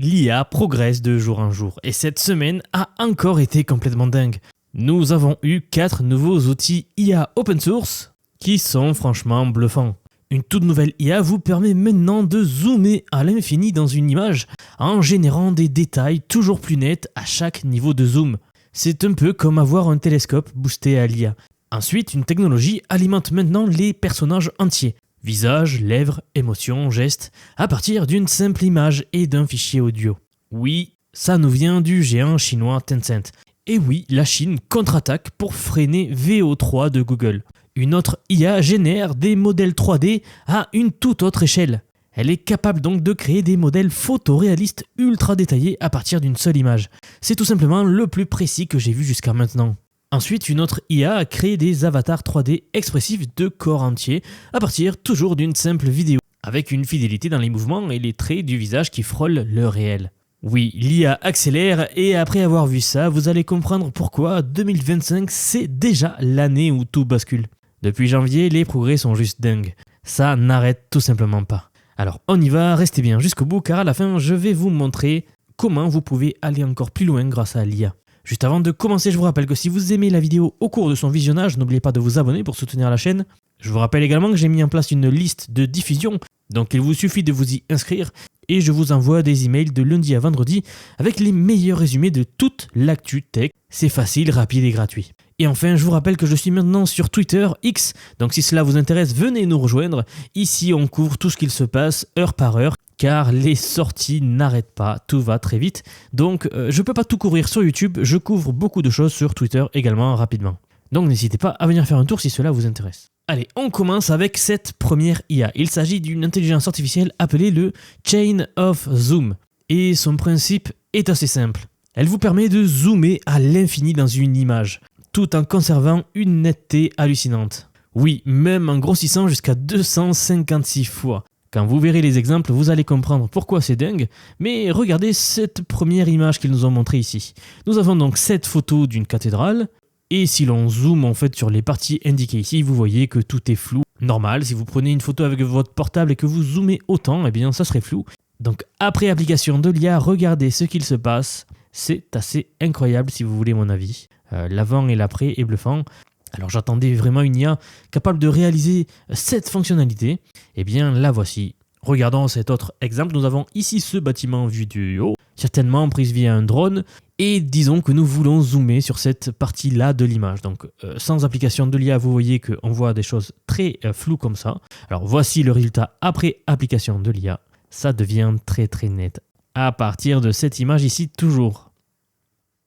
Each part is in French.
l'IA progresse de jour en jour et cette semaine a encore été complètement dingue. Nous avons eu 4 nouveaux outils IA open source qui sont franchement bluffants. Une toute nouvelle IA vous permet maintenant de zoomer à l'infini dans une image en générant des détails toujours plus nets à chaque niveau de zoom. C'est un peu comme avoir un télescope boosté à l'IA. Ensuite, une technologie alimente maintenant les personnages entiers. Visage, lèvres, émotions, gestes, à partir d'une simple image et d'un fichier audio. Oui, ça nous vient du géant chinois Tencent. Et oui, la Chine contre-attaque pour freiner VO3 de Google. Une autre IA génère des modèles 3D à une toute autre échelle. Elle est capable donc de créer des modèles photoréalistes ultra détaillés à partir d'une seule image. C'est tout simplement le plus précis que j'ai vu jusqu'à maintenant. Ensuite, une autre IA a créé des avatars 3D expressifs de corps entiers à partir toujours d'une simple vidéo, avec une fidélité dans les mouvements et les traits du visage qui frôlent le réel. Oui, l'IA accélère et après avoir vu ça, vous allez comprendre pourquoi 2025 c'est déjà l'année où tout bascule. Depuis janvier, les progrès sont juste dingues. Ça n'arrête tout simplement pas. Alors on y va, restez bien jusqu'au bout car à la fin je vais vous montrer comment vous pouvez aller encore plus loin grâce à l'IA. Juste avant de commencer, je vous rappelle que si vous aimez la vidéo au cours de son visionnage, n'oubliez pas de vous abonner pour soutenir la chaîne. Je vous rappelle également que j'ai mis en place une liste de diffusion, donc il vous suffit de vous y inscrire et je vous envoie des emails de lundi à vendredi avec les meilleurs résumés de toute l'actu tech. C'est facile, rapide et gratuit. Et enfin, je vous rappelle que je suis maintenant sur Twitter, X, donc si cela vous intéresse, venez nous rejoindre. Ici, on couvre tout ce qu'il se passe heure par heure, car les sorties n'arrêtent pas, tout va très vite. Donc, je ne peux pas tout couvrir sur YouTube, je couvre beaucoup de choses sur Twitter également rapidement. Donc n'hésitez pas à venir faire un tour si cela vous intéresse. Allez, on commence avec cette première IA. Il s'agit d'une intelligence artificielle appelée le Chain of Zoom. Et son principe est assez simple. Elle vous permet de zoomer à l'infini dans une image, tout en conservant une netteté hallucinante. Oui, même en grossissant jusqu'à 256 fois. Quand vous verrez les exemples, vous allez comprendre pourquoi c'est dingue, mais regardez cette première image qu'ils nous ont montrée ici. Nous avons donc cette photo d'une cathédrale, et si l'on zoome en fait sur les parties indiquées ici, vous voyez que tout est flou. Normal, si vous prenez une photo avec votre portable et que vous zoomez autant, eh bien ça serait flou. Donc après application de l'IA, regardez ce qu'il se passe. C'est assez incroyable si vous voulez mon avis. L'avant et l'après est bluffant. Alors j'attendais vraiment une IA capable de réaliser cette fonctionnalité. Eh bien la voici. Regardons cet autre exemple. Nous avons ici ce bâtiment vu du haut, certainement prise via un drone. Et disons que nous voulons zoomer sur cette partie-là de l'image. Donc sans application de l'IA, vous voyez qu'on voit des choses très floues comme ça. Alors voici le résultat après application de l'IA. Ça devient très très net. À partir de cette image ici toujours.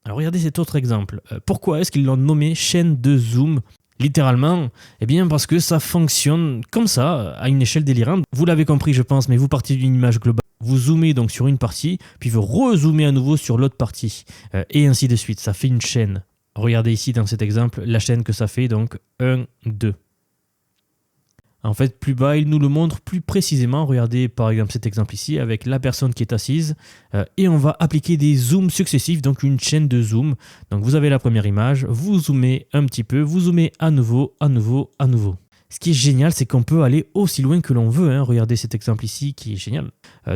Alors regardez cet autre exemple. Pourquoi est-ce qu'ils l'ont nommé chaîne de zoom ? Littéralement, eh bien parce que ça fonctionne comme ça, à une échelle délirante. Vous l'avez compris je pense, mais vous partez d'une image globale. Vous zoomez donc sur une partie, puis vous rezoomez à nouveau sur l'autre partie. Et ainsi de suite, ça fait une chaîne. Regardez ici dans cet exemple, la chaîne que ça fait, donc 1, 2. En fait, plus bas, il nous le montre plus précisément. Regardez par exemple cet exemple ici avec la personne qui est assise. Et on va appliquer des zooms successifs, donc une chaîne de zoom. Donc vous avez la première image, vous zoomez un petit peu, vous zoomez à nouveau, à nouveau, à nouveau. Ce qui est génial, c'est qu'on peut aller aussi loin que l'on veut. Regardez cet exemple ici qui est génial.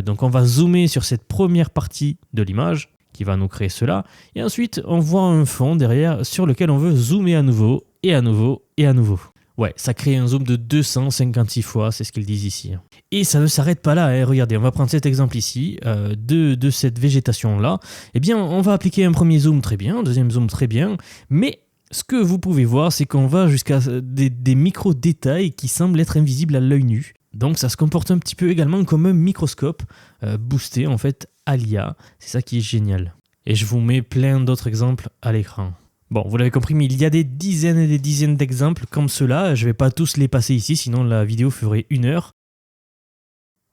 Donc on va zoomer sur cette première partie de l'image qui va nous créer cela. Et ensuite, on voit un fond derrière sur lequel on veut zoomer à nouveau, et à nouveau, et à nouveau. Ouais, ça crée un zoom de 256 fois, c'est ce qu'ils disent ici. Et ça ne s'arrête pas là, regardez, on va prendre cet exemple ici, de cette végétation-là. Eh bien, on va appliquer un premier zoom très bien, un deuxième zoom très bien, mais ce que vous pouvez voir, c'est qu'on va jusqu'à des micro-détails qui semblent être invisibles à l'œil nu. Donc ça se comporte un petit peu également comme un microscope boosté en fait à l'IA. C'est ça qui est génial. Et je vous mets plein d'autres exemples à l'écran. Bon, vous l'avez compris, mais il y a des dizaines et des dizaines d'exemples comme cela. Je ne vais pas tous les passer ici, sinon la vidéo ferait 1 heure.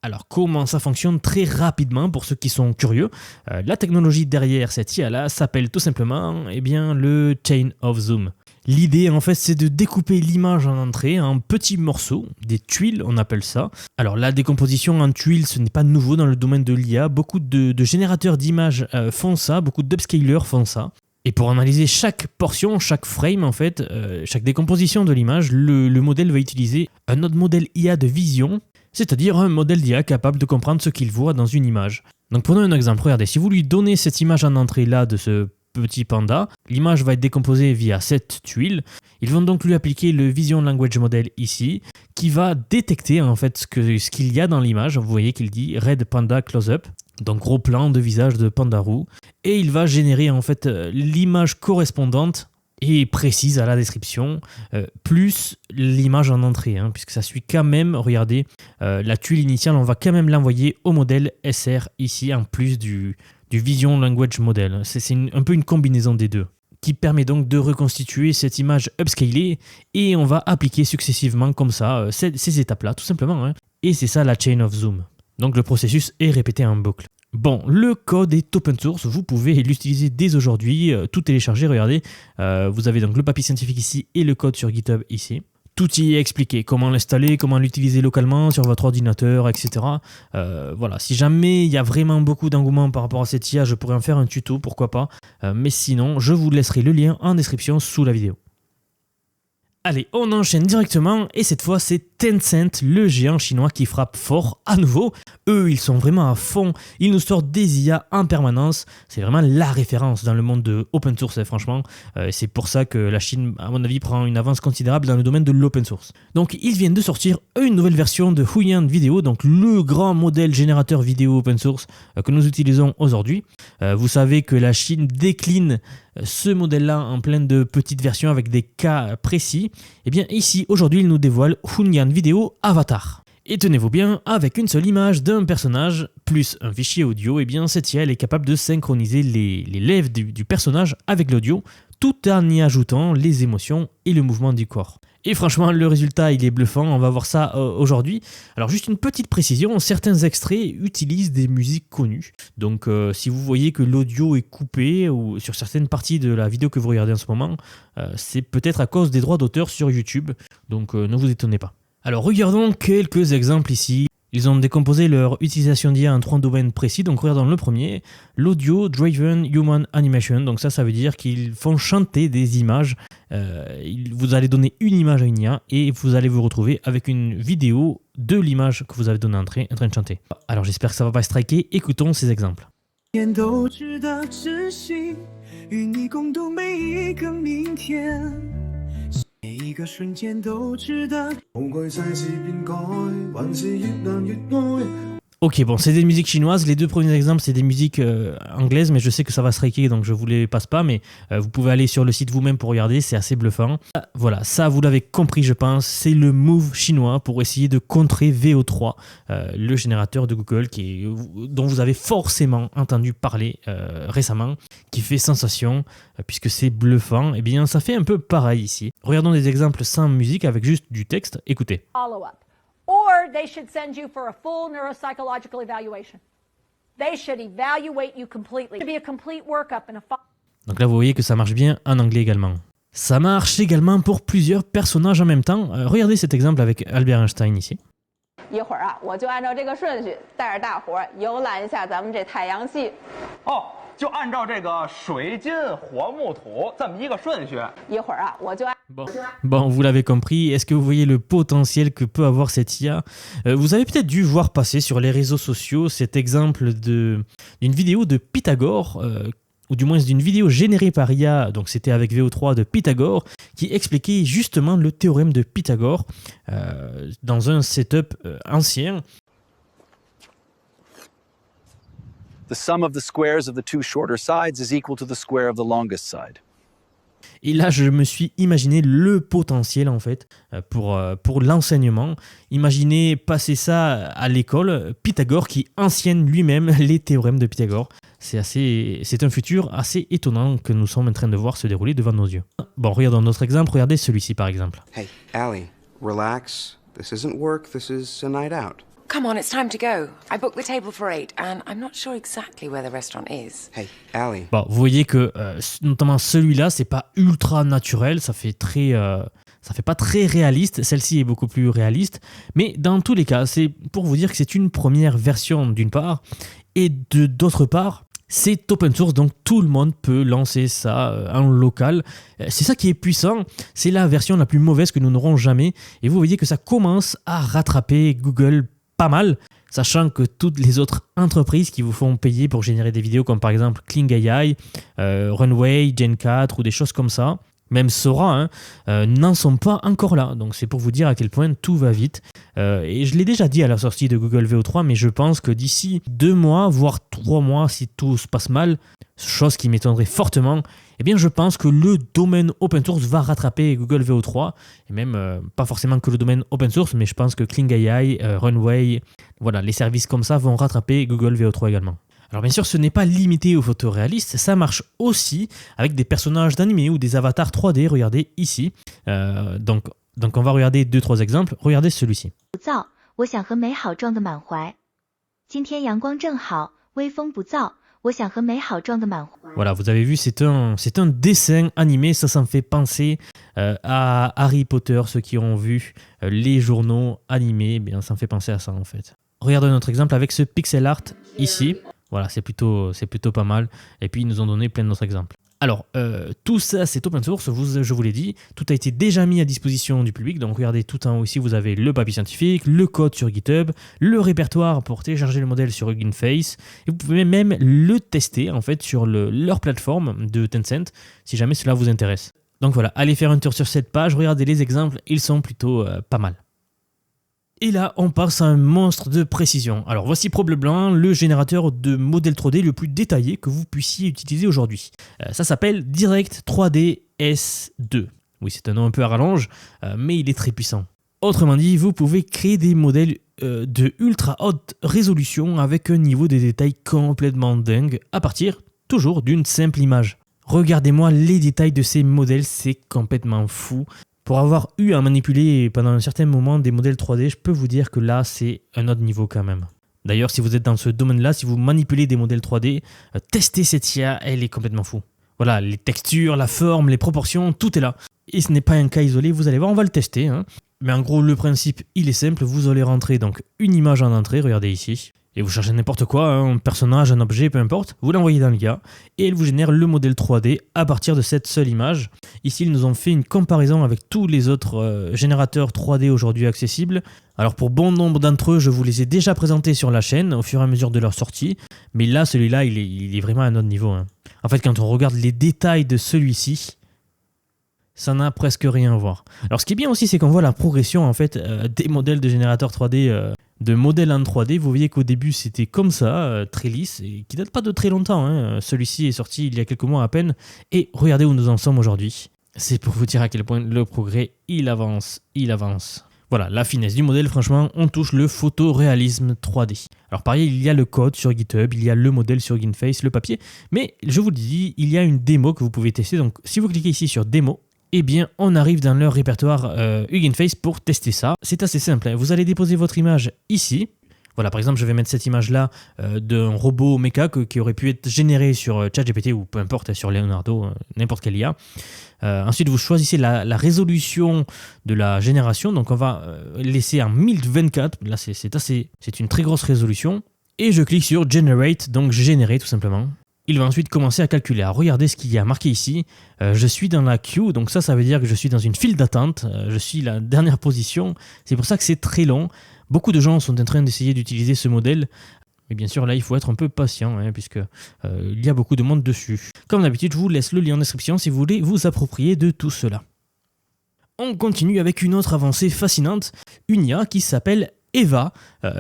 Alors, comment ça fonctionne très rapidement pour ceux qui sont curieux. La technologie derrière cette IA-là s'appelle tout simplement le Chain of Zoom. L'idée, en fait, c'est de découper l'image en entrée en petits morceaux, des tuiles, on appelle ça. Alors, la décomposition en tuiles, ce n'est pas nouveau dans le domaine de l'IA. Beaucoup de générateurs d'images font ça, beaucoup d'upscalers font ça. Et pour analyser chaque portion, chaque frame, en fait, chaque décomposition de l'image, le modèle va utiliser un autre modèle IA de vision c'est-à-dire un modèle d'IA capable de comprendre ce qu'il voit dans une image. Donc prenons un exemple, regardez, si vous lui donnez cette image en entrée là de ce petit panda, l'image va être décomposée via cette tuile. Ils vont donc lui appliquer le Vision Language Model ici, qui va détecter en fait ce qu'il y a dans l'image. Vous voyez qu'il dit Red Panda Close-Up, donc gros plan de visage de panda roux, et il va générer en fait l'image correspondante et précise à la description, plus l'image en entrée, puisque ça suit quand même, regardez, la tuile initiale, on va quand même l'envoyer au modèle SR ici, en plus du Vision Language Model. C'est un peu une combinaison des deux, qui permet donc de reconstituer cette image upscalée, et on va appliquer successivement comme ça ces étapes-là, tout simplement. Et c'est ça la chain of zoom. Donc le processus est répété en boucle. Bon, le code est open source, vous pouvez l'utiliser dès aujourd'hui, tout télécharger, regardez. Vous avez donc le papier scientifique ici et le code sur GitHub ici. Tout y est expliqué, comment l'installer, comment l'utiliser localement sur votre ordinateur, etc. Voilà, si jamais il y a vraiment beaucoup d'engouement par rapport à cette IA, je pourrais en faire un tuto, pourquoi pas. Mais sinon, je vous laisserai le lien en description sous la vidéo. Allez, on enchaîne directement et cette fois c'est Tencent, le géant chinois qui frappe fort à nouveau. Eux, ils sont vraiment à fond, ils nous sortent des IA en permanence. C'est vraiment la référence dans le monde de open source, franchement. C'est pour ça que la Chine, à mon avis, prend une avance considérable dans le domaine de l'open source. Donc, ils viennent de sortir une nouvelle version de Huion Video, donc le grand modèle générateur vidéo open source que nous utilisons aujourd'hui. Vous savez que la Chine décline ce modèle-là en plein de petites versions avec des cas précis. Et bien ici, aujourd'hui, il nous dévoile Huion Video Avatar. Et tenez-vous bien, avec une seule image d'un personnage plus un fichier audio, et bien cette IA elle est capable de synchroniser les lèvres du personnage avec l'audio, tout en y ajoutant les émotions et le mouvement du corps. Et franchement, le résultat, il est bluffant, on va voir ça aujourd'hui. Alors juste une petite précision, certains extraits utilisent des musiques connues. Donc si vous voyez que l'audio est coupé ou sur certaines parties de la vidéo que vous regardez en ce moment, c'est peut-être à cause des droits d'auteur sur YouTube, donc ne vous étonnez pas. Alors regardons quelques exemples ici. Ils ont décomposé leur utilisation d'IA en 3 domaines précis. Donc regardons le premier, l'audio driven human animation. Donc ça veut dire qu'ils font chanter des images. Vous allez donner une image à une IA et vous allez vous retrouver avec une vidéo de l'image que vous avez donnée en train de chanter. Alors j'espère que ça ne va pas striker. Écoutons ces exemples. Ok, bon, c'est des musiques chinoises. Les deux premiers exemples, c'est des musiques anglaises, mais je sais que ça va striker, donc je vous les passe pas. Mais vous pouvez aller sur le site vous-même pour regarder, c'est assez bluffant. Voilà, ça vous l'avez compris, je pense. C'est le move chinois pour essayer de contrer VO3, le générateur de Google dont vous avez forcément entendu parler récemment, qui fait sensation puisque c'est bluffant. Et bien, ça fait un peu pareil ici. Regardons des exemples sans musique avec juste du texte. Écoutez. Follow-up. Or they should send you for a full neuropsychological evaluation. They should evaluate you completely. It should be a complete workup and a Donc là, vous voyez que ça marche bien en anglais également. Ça marche également pour plusieurs personnages en même temps. Regardez cet exemple avec Albert Einstein ici. 一会儿啊，我就按照这个顺序带着大伙儿游览一下咱们这太阳系。哦，就按照这个水金火木土这么一个顺序。一会儿啊，我就按。Bon, vous l'avez compris, est-ce que vous voyez le potentiel que peut avoir cette IA ? Vous avez peut-être dû voir passer sur les réseaux sociaux cet exemple d'une vidéo de Pythagore, ou du moins d'une vidéo générée par IA, donc c'était avec VO3 de Pythagore, qui expliquait justement le théorème de Pythagore dans un setup ancien. The sum of the squares of the two shorter sides is equal to the square of the longest side. Et là, je me suis imaginé le potentiel en fait pour l'enseignement. Imaginez passer ça à l'école, Pythagore qui enseigne lui-même les théorèmes de Pythagore. C'est un futur assez étonnant que nous sommes en train de voir se dérouler devant nos yeux. Bon, regardons notre exemple, regardez celui-ci par exemple. Hey, Allie, relax. This isn't work, this is a night out. Come on, it's time to go. I booked the table for 8 and I'm not sure exactly where the restaurant is. Hey, Allie. Bon, vous voyez que notamment celui-là, c'est pas ultra naturel, ça fait pas très réaliste. Celle-ci est beaucoup plus réaliste, mais dans tous les cas, c'est pour vous dire que c'est une première version d'une part et d'autre part. C'est open source, donc tout le monde peut lancer ça en local. C'est ça qui est puissant, c'est la version la plus mauvaise que nous n'aurons jamais. Et vous voyez que ça commence à rattraper Google pas mal, sachant que toutes les autres entreprises qui vous font payer pour générer des vidéos, comme par exemple Kling AI, Runway, Gen 4 ou des choses comme ça, même Sora, n'en sont pas encore là. Donc c'est pour vous dire à quel point tout va vite. Et je l'ai déjà dit à la sortie de Google VO3, mais je pense que d'ici 2 mois, voire 3 mois, si tout se passe mal, chose qui m'étonnerait fortement, eh bien je pense que le domaine open source va rattraper Google VO3, et même pas forcément que le domaine open source, mais je pense que Kling AI, Runway, voilà, les services comme ça vont rattraper Google VO3 également. Alors bien sûr, ce n'est pas limité aux photos réalistes, ça marche aussi avec des personnages d'animé ou des avatars 3D, regardez ici. Donc on va regarder 2-3 exemples, regardez celui-ci. 我想和美好撞得满怀。今天阳光正好，微风不燥，我想和美好撞得满怀。 Voilà, vous avez vu, c'est un dessin animé, ça me fait penser à Harry Potter, ceux qui ont vu les journaux animés, bien ça me fait penser à ça en fait. Regardez notre exemple avec ce pixel art ici. Voilà, c'est plutôt pas mal. Et puis, ils nous ont donné plein d'autres exemples. Alors, tout ça, c'est open source, je vous l'ai dit. Tout a été déjà mis à disposition du public. Donc, regardez tout en haut ici, vous avez le papier scientifique, le code sur GitHub, le répertoire pour télécharger le modèle sur Hugging Face. Et vous pouvez même le tester, en fait, sur leur plateforme de Tencent, si jamais cela vous intéresse. Donc voilà, allez faire un tour sur cette page, regardez les exemples, ils sont plutôt pas mal. Et là, on passe à un monstre de précision. Alors voici probablement le générateur de modèles 3D le plus détaillé que vous puissiez utiliser aujourd'hui. Ça s'appelle Direct 3D S2. Oui, c'est un nom un peu à rallonge, mais il est très puissant. Autrement dit, vous pouvez créer des modèles de ultra haute résolution avec un niveau de détail complètement dingue à partir toujours d'une simple image. Regardez-moi les détails de ces modèles, c'est complètement fou. Pour avoir eu à manipuler pendant un certain moment des modèles 3D, je peux vous dire que là, c'est un autre niveau quand même. D'ailleurs, si vous êtes dans ce domaine-là, si vous manipulez des modèles 3D, testez cette IA, elle est complètement fou. Voilà, les textures, la forme, les proportions, tout est là. Et ce n'est pas un cas isolé, vous allez voir, on va le tester. Mais en gros, le principe, il est simple. Vous allez rentrer donc une image en entrée, regardez ici. Et vous cherchez n'importe quoi, un personnage, un objet, peu importe, vous l'envoyez dans l'IA et elle vous génère le modèle 3D à partir de cette seule image. Ici, ils nous ont fait une comparaison avec tous les autres générateurs 3D aujourd'hui accessibles. Alors pour bon nombre d'entre eux, je vous les ai déjà présentés sur la chaîne au fur et à mesure de leur sortie, mais là, celui-là, il est vraiment à un autre niveau. En fait, quand on regarde les détails de celui-ci, ça n'a presque rien à voir. Alors ce qui est bien aussi, c'est qu'on voit la progression en fait des modèles de générateurs 3D, de modèles en 3D. Vous voyez qu'au début c'était comme ça, très lisse, et qui date pas de très longtemps. Celui-ci est sorti il y a quelques mois à peine, et regardez où nous en sommes aujourd'hui. C'est pour vous dire à quel point le progrès, il avance. Voilà, la finesse du modèle, franchement, on touche le photoréalisme 3D. Alors pareil, il y a le code sur GitHub, il y a le modèle sur Hugging Face, le papier, mais je vous le dis, il y a une démo que vous pouvez tester. Donc si vous cliquez ici sur démo, eh bien, on arrive dans leur répertoire Hugging Face pour tester ça. C'est assez simple, vous allez déposer votre image ici. Voilà, par exemple, je vais mettre cette image-là d'un robot mecha qui aurait pu être généré sur ChatGPT ou peu importe, sur Leonardo, n'importe quelle IA. Ensuite, vous choisissez la résolution de la génération. Donc, on va laisser en 1024. Là, c'est une très grosse résolution. Et je clique sur Generate, donc générer tout simplement. Il va ensuite commencer à calculer. Alors, regardez ce qu'il y a marqué ici. Je suis dans la queue, donc ça veut dire que je suis dans une file d'attente. Je suis la dernière position. C'est pour ça que c'est très long. Beaucoup de gens sont en train d'essayer d'utiliser ce modèle. Mais bien sûr, là, il faut être un peu patient, puisque il y a beaucoup de monde dessus. Comme d'habitude, je vous laisse le lien en description si vous voulez vous approprier de tout cela. On continue avec une autre avancée fascinante, une IA qui s'appelle EVA,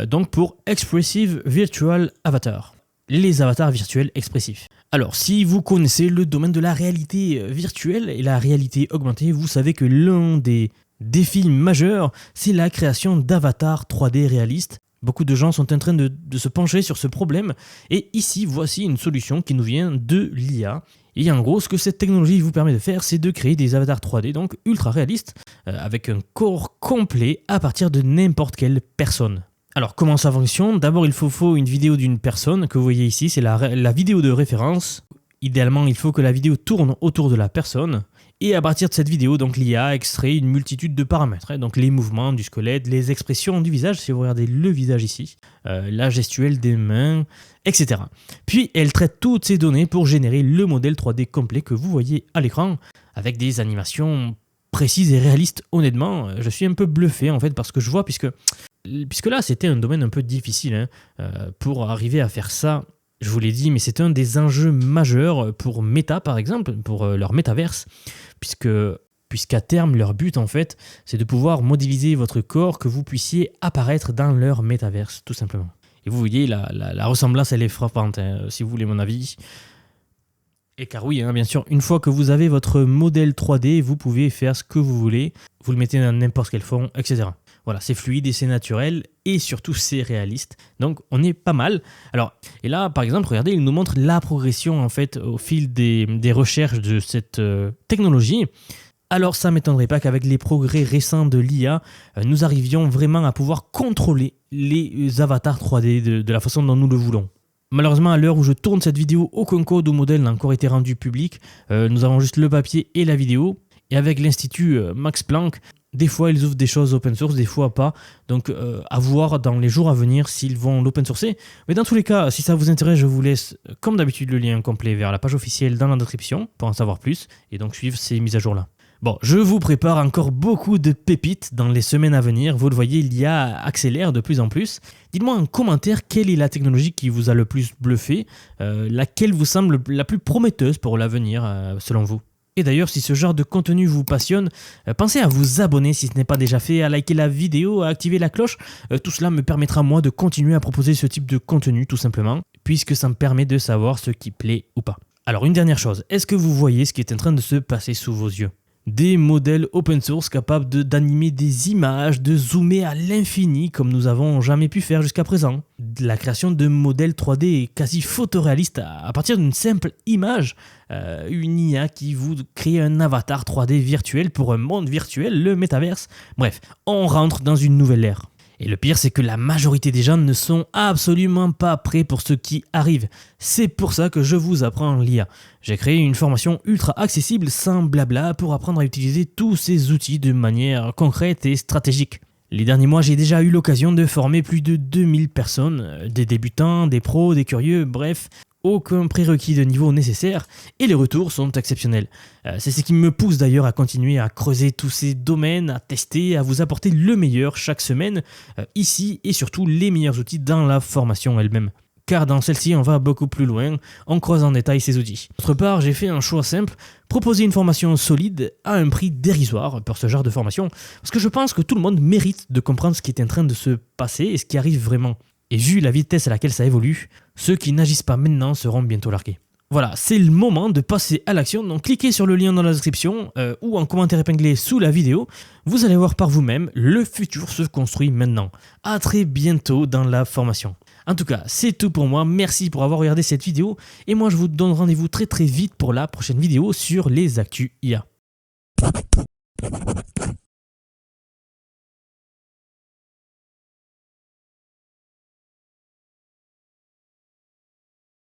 donc pour Expressive Virtual Avatar. Les avatars virtuels expressifs. Alors, si vous connaissez le domaine de la réalité virtuelle et la réalité augmentée, vous savez que l'un des défis majeurs, c'est la création d'avatars 3D réalistes. Beaucoup de gens sont en train de se pencher sur ce problème, et ici, voici une solution qui nous vient de l'IA. Et en gros, ce que cette technologie vous permet de faire, c'est de créer des avatars 3D, donc ultra réalistes, avec un corps complet à partir de n'importe quelle personne. Alors, comment ça fonctionne? D'abord, il faut une vidéo d'une personne que vous voyez ici, c'est la vidéo de référence. Idéalement, il faut que la vidéo tourne autour de la personne. Et à partir de cette vidéo, donc l'IA extrait une multitude de paramètres, donc les mouvements du squelette, les expressions du visage, si vous regardez le visage ici, la gestuelle des mains, etc. Puis, elle traite toutes ces données pour générer le modèle 3D complet que vous voyez à l'écran, avec des animations précise et réaliste. Honnêtement, je suis un peu bluffé en fait parce que je vois, puisque là c'était un domaine un peu difficile pour arriver à faire ça. Je vous l'ai dit, mais c'est un des enjeux majeurs pour Meta par exemple, pour leur métaverse, puisqu'à terme leur but en fait c'est de pouvoir modéliser votre corps, que vous puissiez apparaître dans leur métaverse tout simplement. Et vous voyez la ressemblance elle est frappante si vous voulez mon avis. Et car oui, bien sûr, une fois que vous avez votre modèle 3D, vous pouvez faire ce que vous voulez, vous le mettez dans n'importe quel fond, etc. Voilà, c'est fluide et c'est naturel, et surtout c'est réaliste, donc on est pas mal. Alors, et là, par exemple, regardez, il nous montre la progression en fait au fil des recherches de cette technologie. Alors ça ne m'étonnerait pas qu'avec les progrès récents de l'IA, nous arrivions vraiment à pouvoir contrôler les avatars 3D de la façon dont nous le voulons. Malheureusement, à l'heure où je tourne cette vidéo, aucun code ou modèle n'a encore été rendu public. Nous avons juste le papier et la vidéo. Et avec l'Institut Max Planck, des fois ils ouvrent des choses open source, des fois pas. Donc à voir dans les jours à venir s'ils vont l'open sourcer. Mais dans tous les cas, si ça vous intéresse, je vous laisse comme d'habitude le lien complet vers la page officielle dans la description pour en savoir plus et donc suivre ces mises à jour là. Bon, je vous prépare encore beaucoup de pépites dans les semaines à venir. Vous le voyez, l'IA accélère de plus en plus. Dites-moi en commentaire quelle est la technologie qui vous a le plus bluffé, laquelle vous semble la plus prometteuse pour l'avenir selon vous. Et d'ailleurs, si ce genre de contenu vous passionne, pensez à vous abonner si ce n'est pas déjà fait, à liker la vidéo, à activer la cloche. Tout cela me permettra moi de continuer à proposer ce type de contenu tout simplement, puisque ça me permet de savoir ce qui plaît ou pas. Alors une dernière chose, est-ce que vous voyez ce qui est en train de se passer sous vos yeux ? Des modèles open source capables d'animer des images, de zoomer à l'infini comme nous n'avons jamais pu faire jusqu'à présent. La création de modèles 3D quasi photoréalistes à partir d'une simple image. Une IA qui vous crée un avatar 3D virtuel pour un monde virtuel, le métaverse. Bref, on rentre dans une nouvelle ère. Et le pire, c'est que la majorité des gens ne sont absolument pas prêts pour ce qui arrive. C'est pour ça que je vous apprends l'IA. J'ai créé une formation ultra accessible sans blabla pour apprendre à utiliser tous ces outils de manière concrète et stratégique. Les derniers mois, j'ai déjà eu l'occasion de former plus de 2000 personnes, des débutants, des pros, des curieux, bref, aucun prérequis de niveau nécessaire et les retours sont exceptionnels. C'est ce qui me pousse d'ailleurs à continuer à creuser tous ces domaines, à tester, à vous apporter le meilleur chaque semaine ici et surtout les meilleurs outils dans la formation elle-même. Car dans celle-ci, on va beaucoup plus loin, on creuse en détail ces outils. D'autre part, j'ai fait un choix simple, proposer une formation solide à un prix dérisoire pour ce genre de formation, parce que je pense que tout le monde mérite de comprendre ce qui est en train de se passer et ce qui arrive vraiment. Et vu la vitesse à laquelle ça évolue, ceux qui n'agissent pas maintenant seront bientôt largués. Voilà, c'est le moment de passer à l'action, donc cliquez sur le lien dans la description ou en commentaire épinglé sous la vidéo. Vous allez voir par vous-même, le futur se construit maintenant. À très bientôt dans la formation. En tout cas, c'est tout pour moi, merci pour avoir regardé cette vidéo et moi je vous donne rendez-vous très vite pour la prochaine vidéo sur les actus IA.